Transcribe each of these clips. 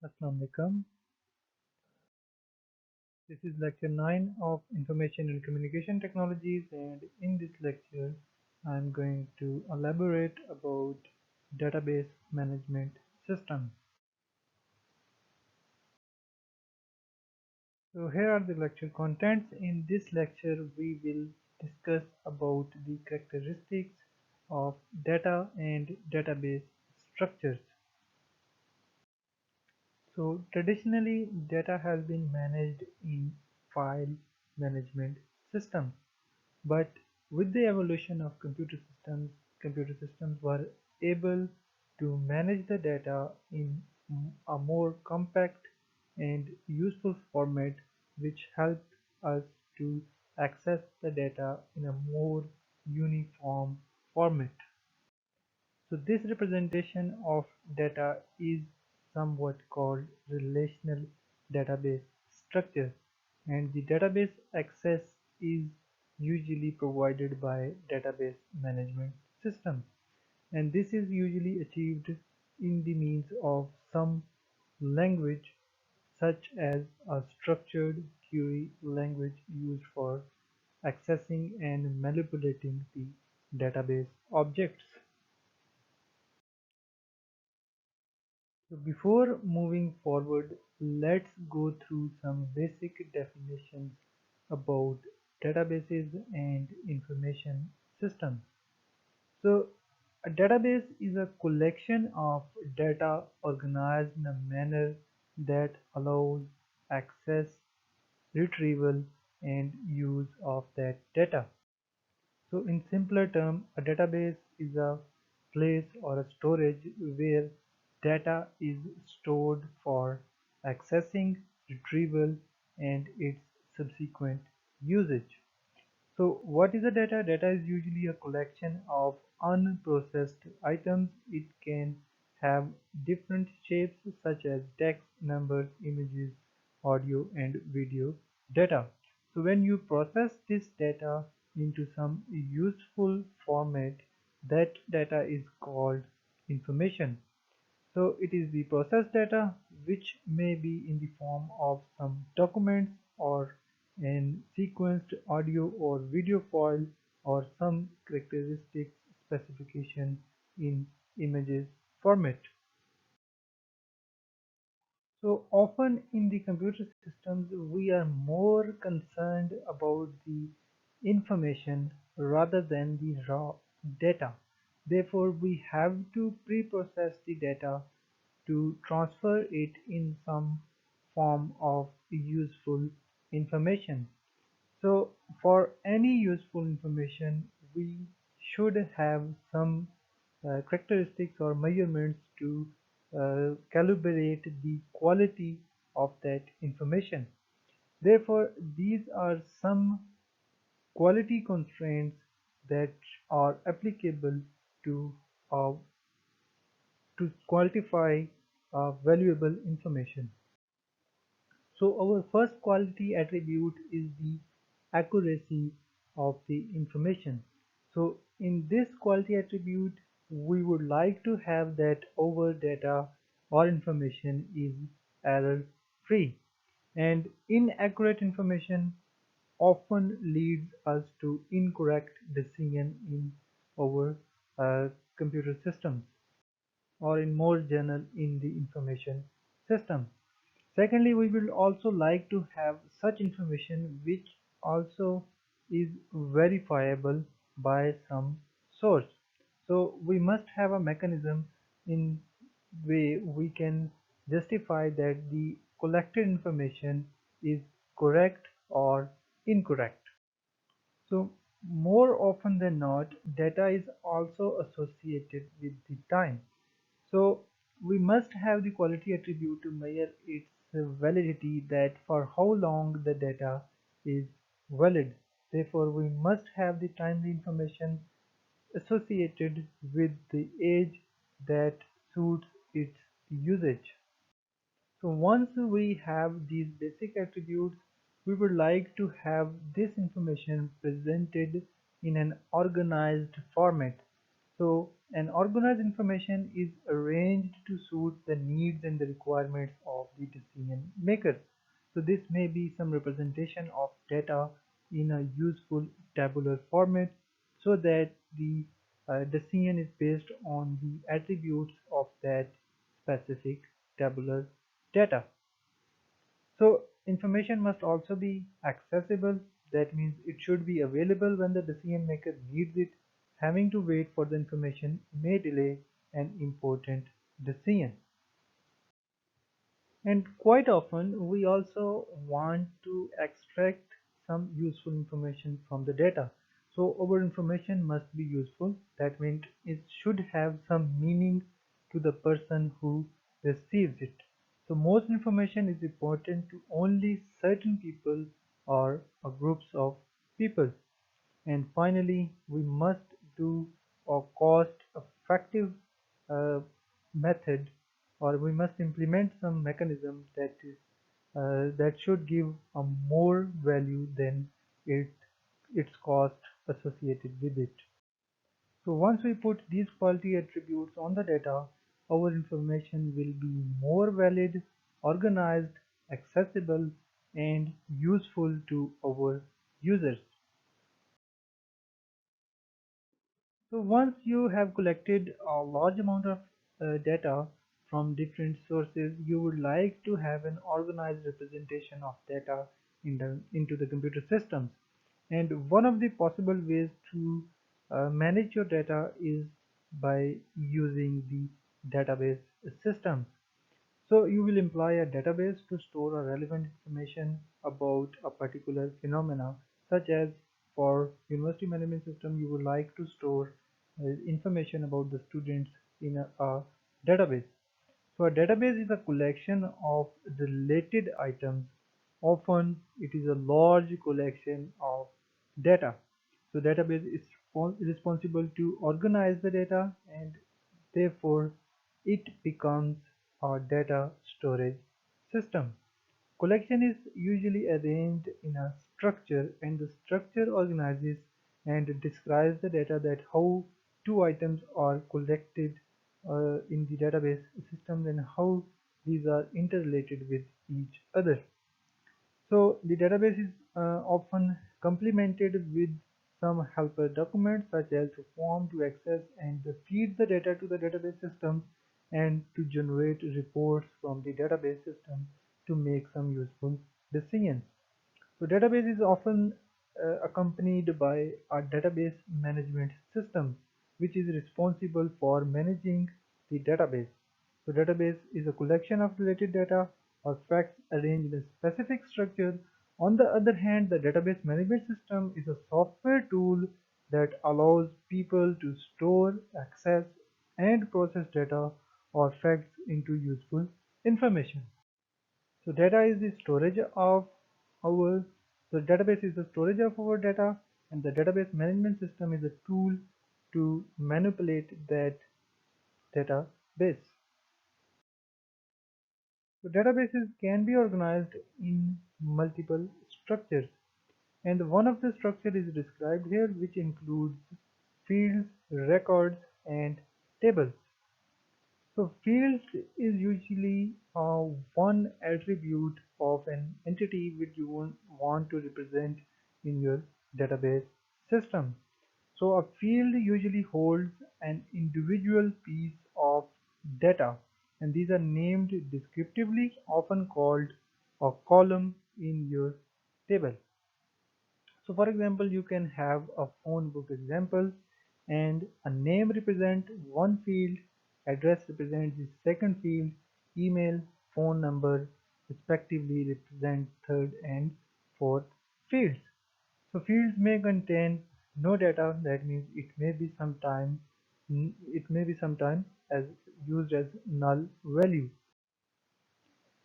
Assalamu alaikum. This is lecture 9 of Information and Communication Technologies, and in this lecture I'm going to elaborate about database management system. So here are the lecture contents. In this lecture we will discuss about the characteristics of data and database structures. So traditionally data has been managed in file management systems. But with the evolution of computer systems were able to manage the data in a more compact and useful format, which helped us to access the data in a more uniform format. So this representation of data is somewhat called relational database structure, and the database access is usually provided by database management systems, and this is usually achieved in the means of some language such as a structured query language used for accessing and manipulating the database objects. So before moving forward, let's go through some basic definitions about databases and information systems. So a database is a collection of data organized in a manner that allows access, retrieval, and use of that data. So in simpler terms, a database is a place or a storage where data is stored for accessing, retrieval, and its subsequent usage. So what is a data? Data is usually a collection of unprocessed items. It can have different shapes such as text, numbers, images, audio, and video data. So when you process this data into some useful format, that data is called information. So it is the processed data which may be in the form of some documents or an sequenced audio or video file or some characteristic specification in images format. So often in the computer systems we are more concerned about the information rather than the raw data. Therefore we have to pre-process the data to transfer it in some form of useful information. So for any useful information, we should have some characteristics or measurements to calibrate the quality of that information. Therefore, these are some quality constraints that are applicable to uh, to quantify valuable information. So our first quality attribute is the accuracy of the information. So in this quality attribute, we would like to have that our data or information is error free, and inaccurate information often leads us to incorrect decision in our computer systems or in more general in the information system. Secondly, we will also like to have such information which also is verifiable by some source. So we must have a mechanism in way we can justify that the collected information is correct or incorrect. So more often than not, data is also associated with the time. So we must have the quality attribute to measure its validity, that for how long the data is valid. Therefore, we must have the timely information associated with the age that suits its usage. So once we have these basic attributes, we would like to have this information presented in an organized format. So an organized information is arranged to suit the needs and the requirements of the decision maker. So this may be some representation of data in a useful tabular format so that the decision is based on the attributes of that specific tabular data. So information must also be accessible. That means it should be available when the decision maker needs it. Having to wait for the information may delay an important decision. And quite often we also want to extract some useful information from the data. So our information must be useful. That means it should have some meaning to the person who receives it. So most information is important to only certain people or groups of people. And finally, we must do a cost-effective uh, method, or we must implement some mechanism that should give a more value than its cost associated with it. So once we put these quality attributes on the data, our information will be more valid, organized, accessible, and useful to our users. So once you have collected a large amount of data from different sources, you would like to have an organized representation of data into the computer systems. And one of the possible ways to manage your data is by using the database systems. So you will employ a database to store a relevant information about a particular phenomena, such as for university management system, you would like to store information about the students in a database. So a database is a collection of related items. Often it is a large collection of data. So database is responsible to organize the data, and therefore it becomes a data storage system. Collection is usually arranged in a structure, and the structure organizes and describes the data that how two items are collected in the database system and how these are interrelated with each other. So the database is often complemented with some helper documents such as a form to access and feed the data to the database system and to generate reports from the database system to make some useful decisions. So database is often accompanied by a database management system, which is responsible for managing the database. So database is a collection of related data or facts arranged in a specific structure. On the other hand, the database management system is a software tool that allows people to store, access, and process data or facts into useful information. So data is the storage of our so database is the storage of our data, and the database management system is a tool to manipulate that database. So databases can be organized in multiple structures, and one of the structure is described here, which includes fields, records, and tables. So fields is usually one attribute of an entity which you want to represent in your database system. So a field usually holds an individual piece of data, and these are named descriptively, often called a column in your table. So for example, you can have a phone book example, and a name represent one field, address represents the second field, email, phone number respectively represent third and fourth fields. So fields may contain no data, that means it may be sometime as used as null value.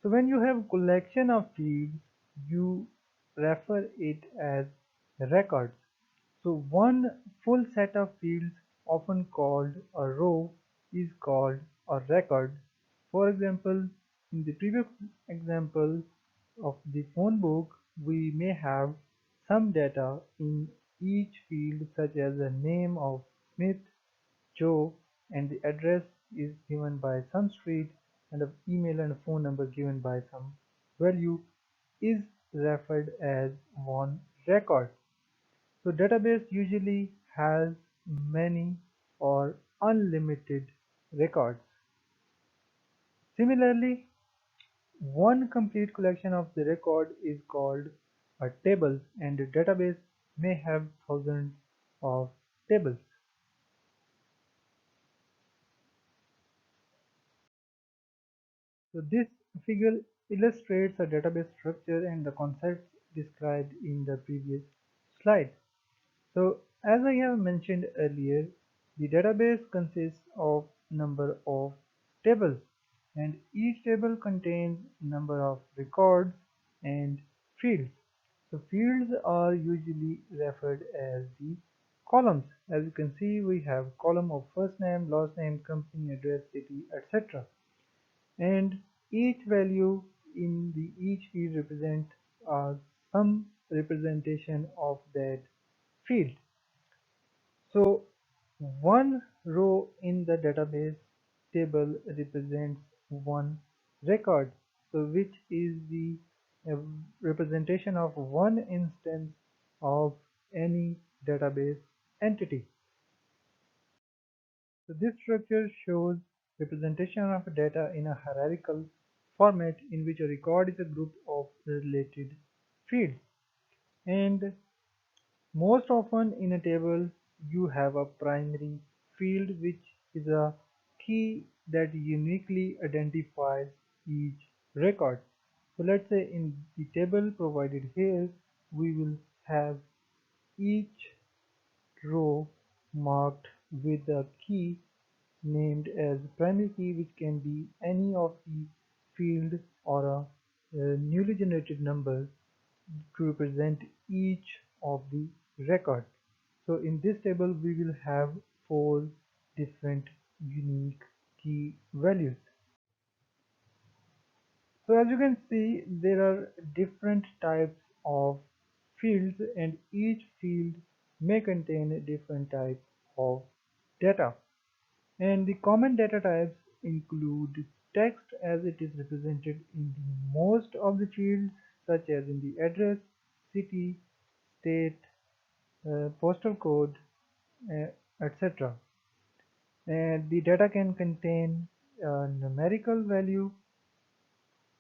So when you have collection of fields, you refer it as records. So one full set of fields, often called a row, is called a record. For example, in the previous example of the phone book, we may have some data in each field such as the name of Smith, Joe, and the address is given by some street, and the email and phone number given by some value, is referred as one record. So database usually has many or unlimited records. Similarly, one complete collection of the record is called a table, and a database may have thousands of tables. So this figure illustrates a database structure and the concepts described in the previous slide. So as I have mentioned earlier, the database consists of number of tables, and each table contains number of records and fields. So fields are usually referred as the columns. As you can see, we have column of first name, last name, company, address, city, etc. And each value in the each field represent some representation of that field. So one row in the database table represents one record, so which is the uh, representation of one instance of any database entity. So this structure shows representation of data in a hierarchical format in which a record is a group of related fields. And most often in a table, you have a primary field which is a key that uniquely identifies each record. So let's say in the table provided here, we will have each row marked with a key named as primary key, which can be any of the field or a newly generated number to represent each of the record. So in this table we will have four different unique key values. So as you can see, there are different types of fields, and each field may contain a different type of data. And the common data types include text, as it is represented in the most of the fields, such as in the address, city, state, postal code, etc. And the data can contain a numerical value,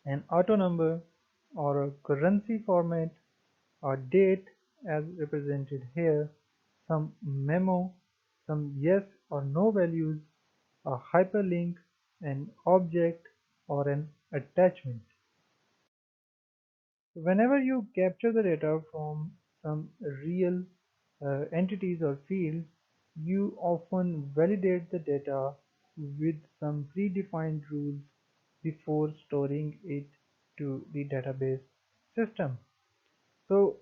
an auto number, or a currency format, or date as represented here, some memo, some yes or no values, a hyperlink, an object, or an attachment. Whenever you capture the data from some real entities or fields, you often validate the data with some predefined rules before storing it to the database system. So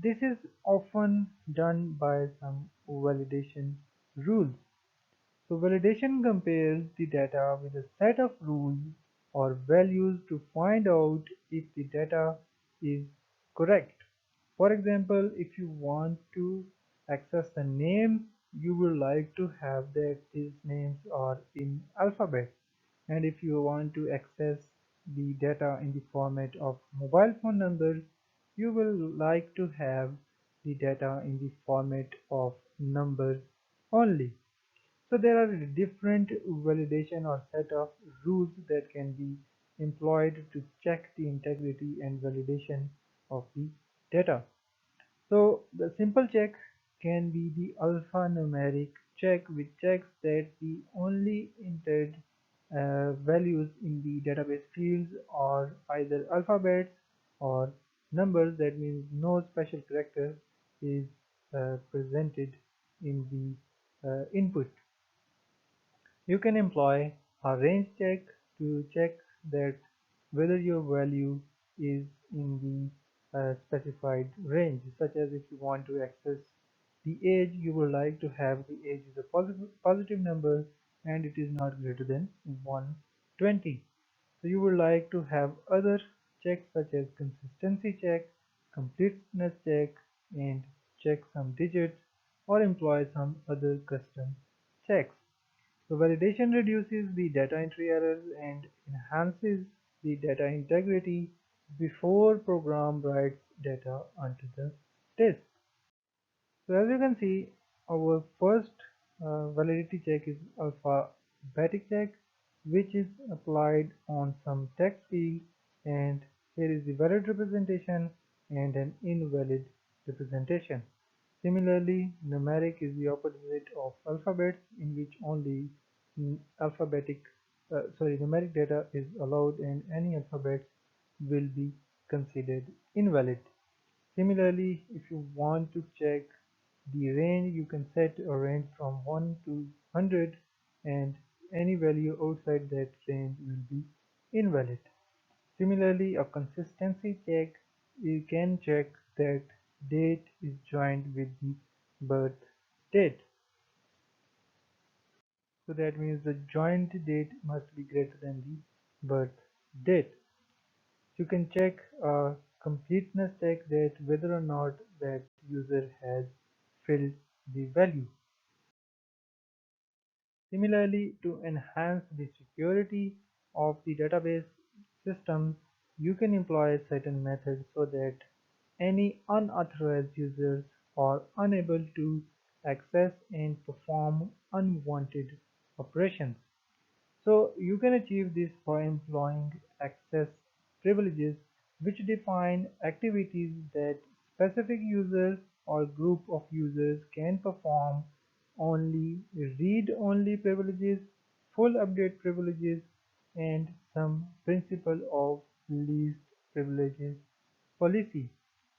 this is often done by some validation rules. So validation compares the data with a set of rules or values to find out if the data is correct. For example, if you want to access the name, you would like to have that these names are in alphabet. And if you want to access the data in the format of mobile phone numbers, you will like to have the data in the format of numbers only. So there are different validation or set of rules that can be employed to check the integrity and validation of the data. So the simple check can be the alphanumeric check, which checks that the only entered values in the database fields are either alphabets or numbers. That means no special character is presented in the input. You can employ a range check to check that whether your value is in the specified range, such as if you want to access the age, you would like to have the age is a positive number and it is not greater than 120. So you would like to have other checks such as consistency check, completeness check, and check some digits or employ some other custom checks. So validation reduces the data entry errors and enhances the data integrity before program writes data onto the disk. So as you can see, our first validity check is alphabetic check, which is applied on some text field, and here is the valid representation and an invalid representation. Similarly, numeric is the opposite of alphabets, in which only numeric data is allowed and any alphabet will be considered invalid. Similarly, if you want to check the range, you can set a range from 1 to 100, and any value outside that range will be invalid. Similarly, a consistency check, you can check that date is joined with the birth date. So that means the joint date must be greater than the birth date. You can check a completeness check, that whether or not that user has filled the value. Similarly, to enhance the security of the database system, you can employ certain methods so that any unauthorized users are unable to access and perform unwanted operations. So you can achieve this by employing access privileges, which define activities that specific users or group of users can perform, only read-only privileges, full update privileges, and some principle of least privileges policy.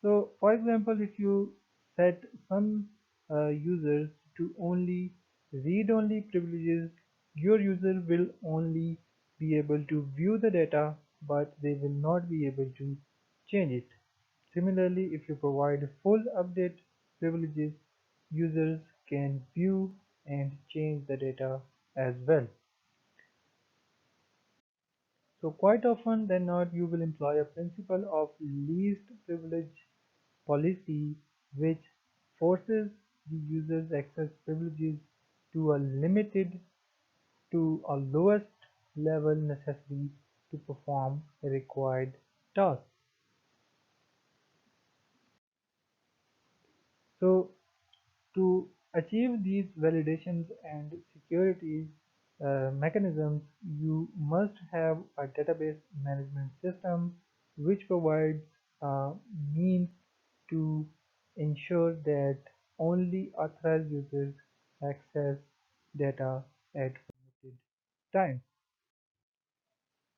So for example, if you set some users to only read-only privileges, your user will only be able to view the data, but they will not be able to change it. Similarly, if you provide full update privileges, users can view and change the data as well. So quite often than not, you will employ a principle of least privilege policy, which forces the user's access privileges to a limited to a lowest level necessary to perform a required task. So to achieve these validations and security mechanisms, you must have a database management system which provides means to ensure that only authorized users access data at limited time.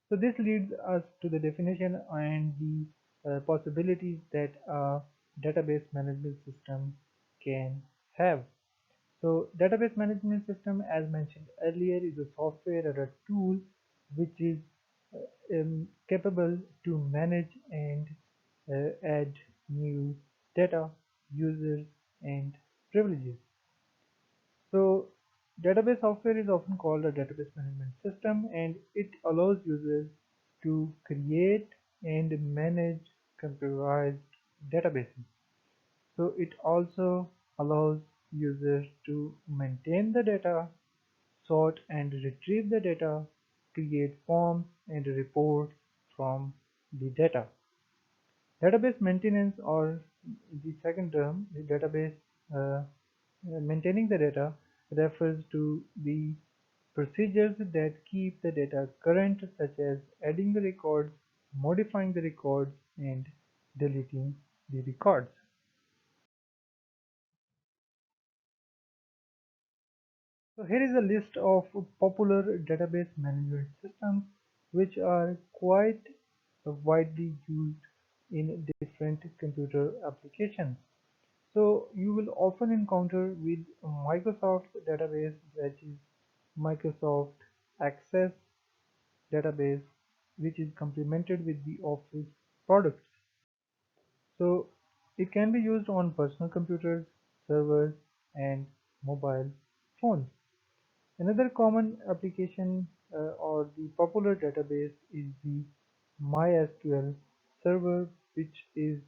So this leads us to the definition and the possibilities that a database management system can have. So database management system, as mentioned earlier, is a software or a tool which is capable to manage and add new data, users, and privileges. So database software is often called a database management system, and it allows users to create and manage computerized databases. So it also allows users to maintain the data, sort and retrieve the data, create forms and reports from the data. Database maintenance, or the second term, the database maintaining the data, refers to the procedures that keep the data current, such as adding the records, modifying the records, and deleting the records. So here is a list of popular database management systems which are quite widely used in different computer applications. So you will often encounter with Microsoft database, which is Microsoft Access database, which is complemented with the Office products. So it can be used on personal computers, servers, and mobile phones. Another common application or the popular database is the MySQL server, which is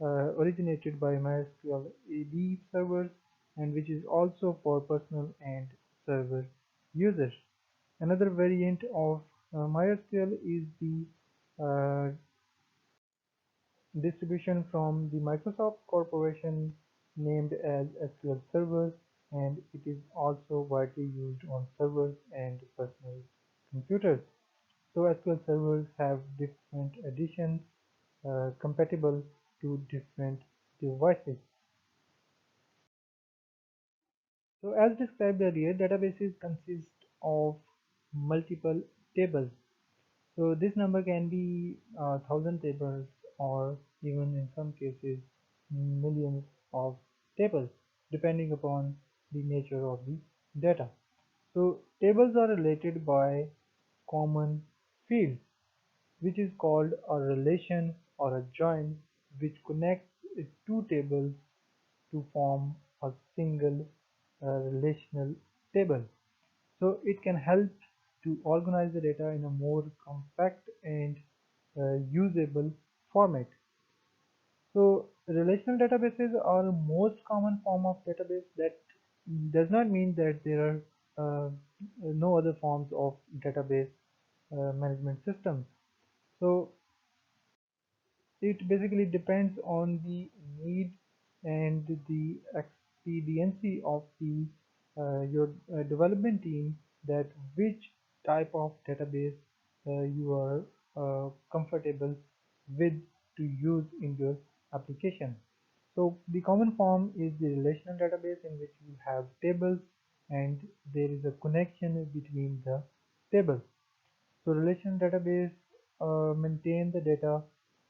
originated by MySQL AD servers, and which is also for personal and server user. Another variant of MySQL is the uh, distribution from the Microsoft Corporation named as SQL Server, and it is also widely used on servers and personal computers. So SQL servers have different editions compatible to different devices. So as described earlier, databases consist of multiple tables. So this number can be 1,000 tables or even in some cases millions of tables depending upon the nature of the data. So tables are related by common fields, which is called a relation or a join, which connects two tables to form a single relational table. So it can help to organize the data in a more compact and usable format. So relational databases are the most common form of database. That does not mean that there are no other forms of database management systems. So it basically depends on the need and the expediency of the your development team, that which type of database you are comfortable with to use in your application. So the common form is the relational database, in which you have tables and there is a connection between the tables. So relational database maintain the data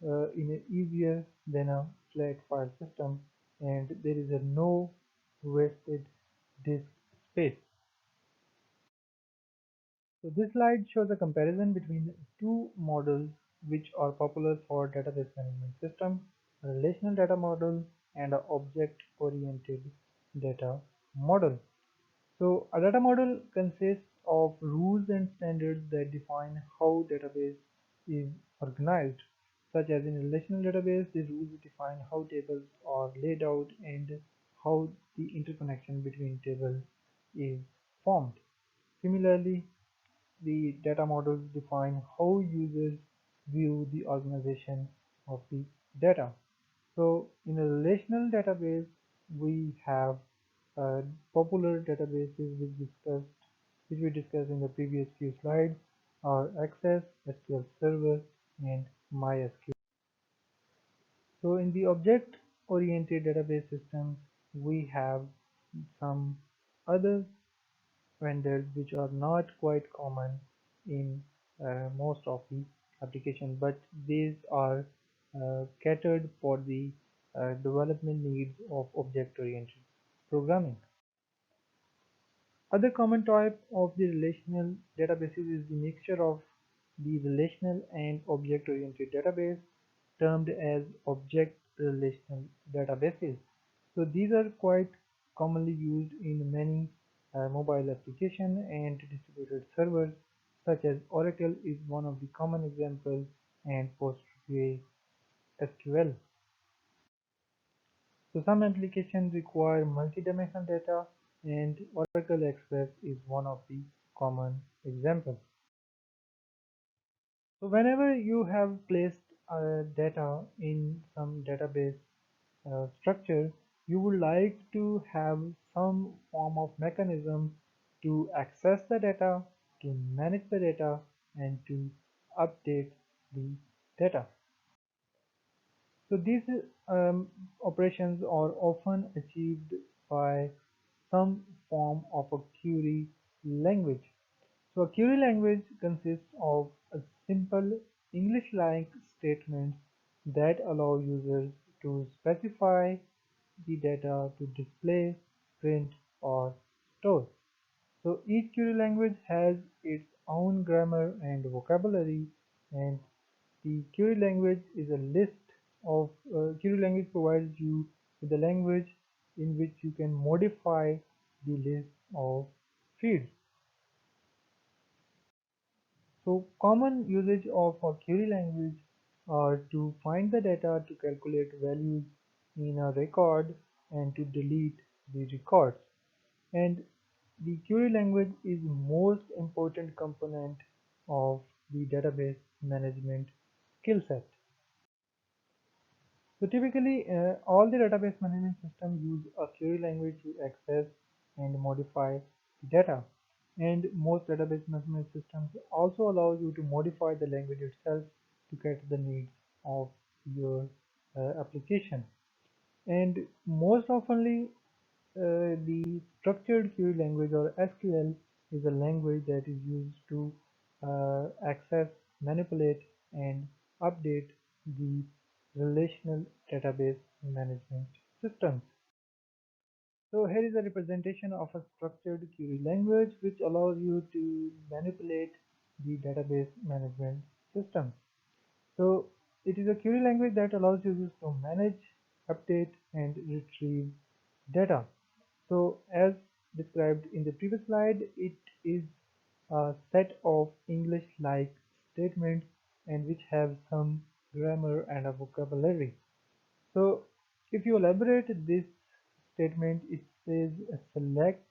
in a easier than a flat file system, and there is a no wasted disk space. So this slide shows a comparison between two models which are popular for database management system: a relational data model and an object-oriented data model. So a data model consists of rules and standards that define how database is organized. Such as in a relational database, the rules define how tables are laid out and how the interconnection between tables is formed. Similarly, the data models define how users view the organization of the data. So in a relational database, we have popular databases which we discussed in the previous few slides are Access, SQL Server, and MySQL. So in the object-oriented database systems, we have some other vendors which are not quite common in most of the applications, but these are catered for the development needs of object-oriented programming. Other common type of the relational databases is the mixture of the relational and object-oriented database, termed as object relational databases. So these are quite commonly used in many mobile application and distributed servers, such as Oracle is one of the common examples, and PostgreSQL. So some applications require multi-dimensional data, and Oracle Express is one of the common examples. So whenever you have placed data in some database structure, you would like to have some form of mechanism to access the data, to manage the data, and to update the data. So these operations are often achieved by some form of a query language. So a query language consists of a simple English-like statements that allow users to specify the data to display, print, or store. So each query language has its own grammar and vocabulary, and the query language is a list of query language provides you with a language in which you can modify the list of fields. So common usage of a query language are to find the data, to calculate values in a record, and to delete the records. And the query language is most important component of the database management skill set. So typically, all the database management systems use a query language to access and modify data. And most database management systems also allow you to modify the language itself to get the needs of your application. And most oftenly, the structured query language or SQL is a language that is used to access, manipulate, and update the relational database management systems. So here is a representation of a structured query language which allows you to manipulate the database management system. So it is a query language that allows users to manage, update, and retrieve data. So as described in the previous slide, it is a set of English-like statements and which have some grammar and a vocabulary. So if you elaborate this statement, it says select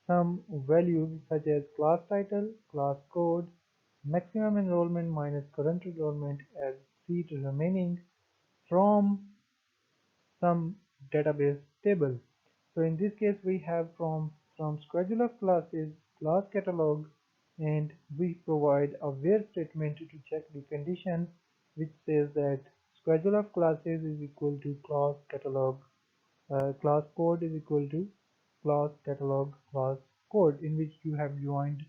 some values such as class title, class code, maximum enrollment minus current enrollment as seat remaining from some database table. So in this case, we have from schedule of classes, class catalog, and we provide a where statement to check the condition which says that schedule of classes is equal to class catalog class code is equal to class catalog class code in which you have joined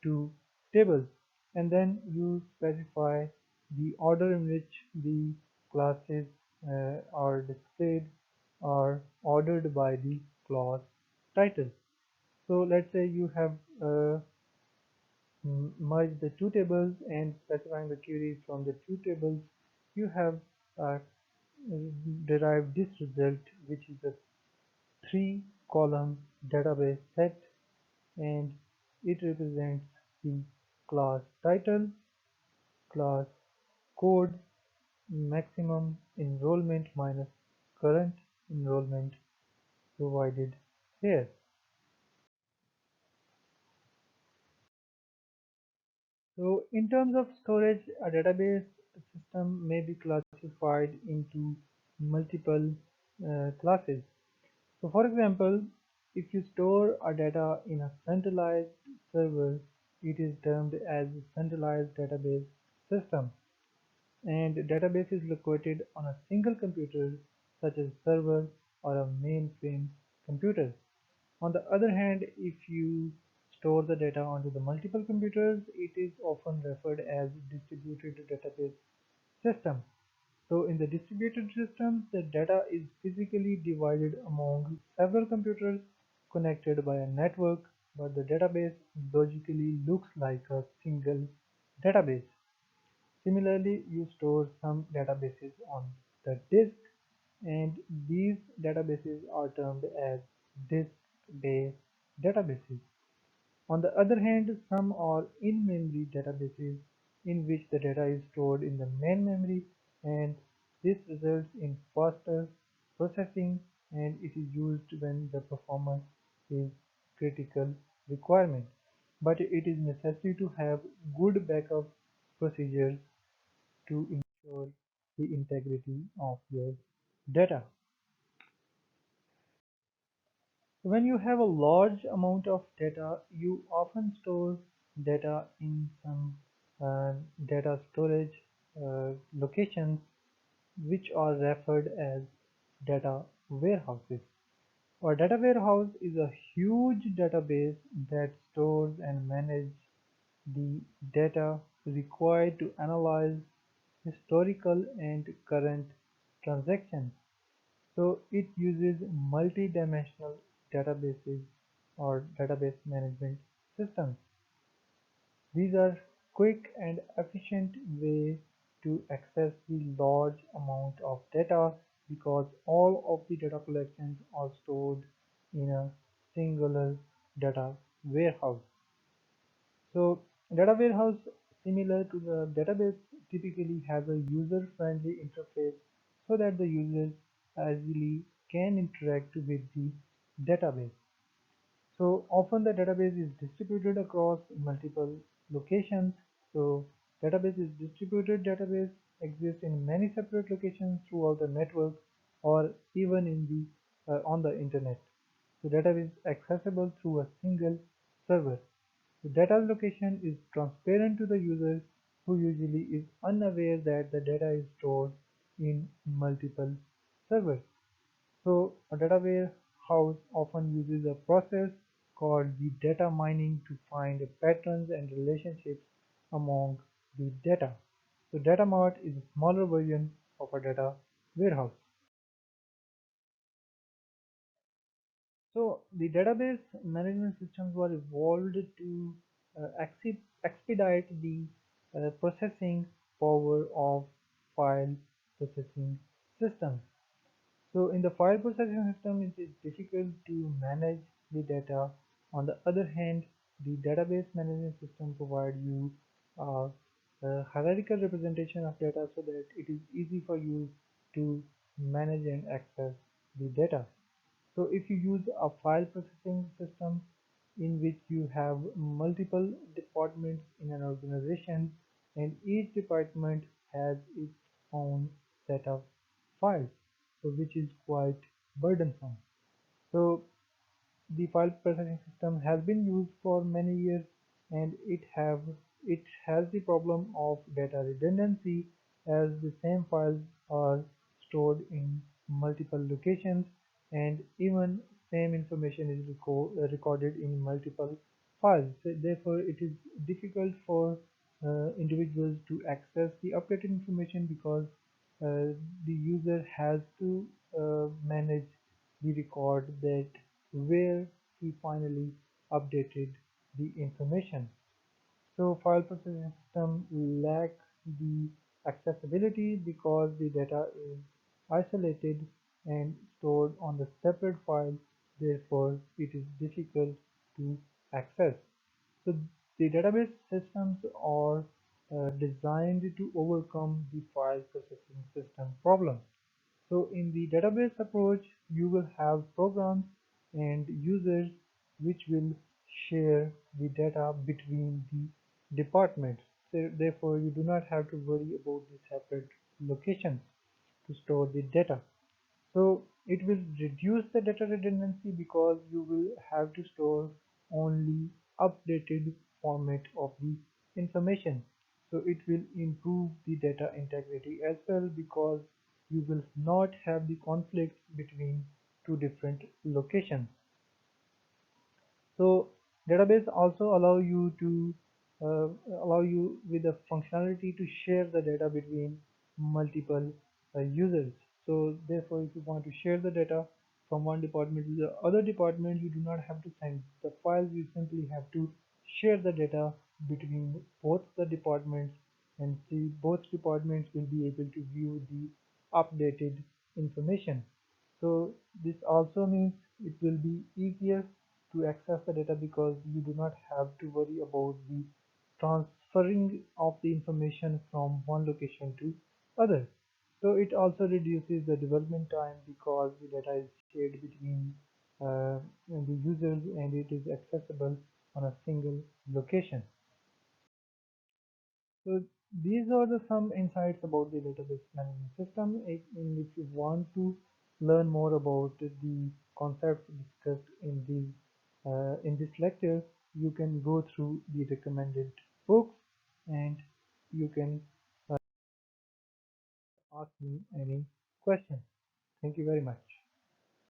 two tables, and then you specify the order in which the classes are displayed or ordered by the class title. So let's say you have merged the two tables and specifying the queries from the two tables, you have uh, derived this result, which is a three-column database set, and it represents the class title, class code, maximum enrollment minus current enrollment provided here. So in terms of storage, a database system may be classified into multiple classes. So for example, if you store a data in a centralized server, it is termed as a centralized database system. And database is located on a single computer such as server or a mainframe computer. On the other hand, if you store the data onto the multiple computers, it is often referred as distributed database system. So in the distributed systems, the data is physically divided among several computers connected by a network, but the database logically looks like a single database. Similarly, you store some databases on the disk, and these databases are termed as disk-based databases. On the other hand, some are in-memory databases in which the data is stored in the main memory, and this results in faster processing, and it is used when the performance is critical requirement. But it is necessary to have good backup procedures to ensure the integrity of your data. When you have a large amount of data, you often store data in some data storage locations which are referred as data warehouses. A data warehouse is a huge database that stores and manages the data required to analyze historical and current transactions. So it uses multi-dimensional databases or database management systems. These are quick and efficient way to access the large amount of data because all of the data collections are stored in a singular data warehouse. So data warehouse similar to the database typically has a user-friendly interface so that the users easily can interact with the database. So often the database is distributed across multiple locations. So database is distributed database exists in many separate locations throughout the network or even in the on the internet. So data is accessible through a single server. The data location is transparent to the user who usually is unaware that the data is stored in multiple servers. So a data warehouse often uses a process called the data mining to find patterns and relationships among the data. So data mart is a smaller version of a data warehouse. So the database management systems were evolved to expedite the processing power of file processing systems. So in the file processing system, it is difficult to manage the data. On the other hand, the database management system provide you a hierarchical representation of data so that it is easy for you to manage and access the data. So if you use a file processing system in which you have multiple departments in an organization and each department has its own set of files, so which is quite burdensome. So the file processing system has been used for many years and it has the problem of data redundancy as the same files are stored in multiple locations and even same information is recorded in multiple files. So therefore, it is difficult for individuals to access the updated information because the user has to manage the record that where he finally updated the information. So file processing system lack the accessibility because the data is isolated and stored on the separate file, therefore it is difficult to access. So the database systems are designed to overcome the file processing system problem. So in the database approach, you will have programs and users which will share the data between the departments. So therefore, you do not have to worry about the separate locations to store the data. So it will reduce the data redundancy because you will have to store only updated format of the information. So it will improve the data integrity as well because you will not have the conflicts between two different locations. So database also uh, allow you with the functionality to share the data between multiple users. So therefore, if you want to share the data from one department to the other department, you do not have to send the files. You simply have to share the data between both the departments, and see both departments will be able to view the updated information. So this also means it will be easier to access the data because you do not have to worry about the transferring of the information from one location to other. So it also reduces the development time because the data is shared between the users and it is accessible on a single location. So these are the some insights about the database management system. If you want to learn more about the concepts discussed in this lecture, you can go through the recommended books and you can ask me any questions. Thank you very much.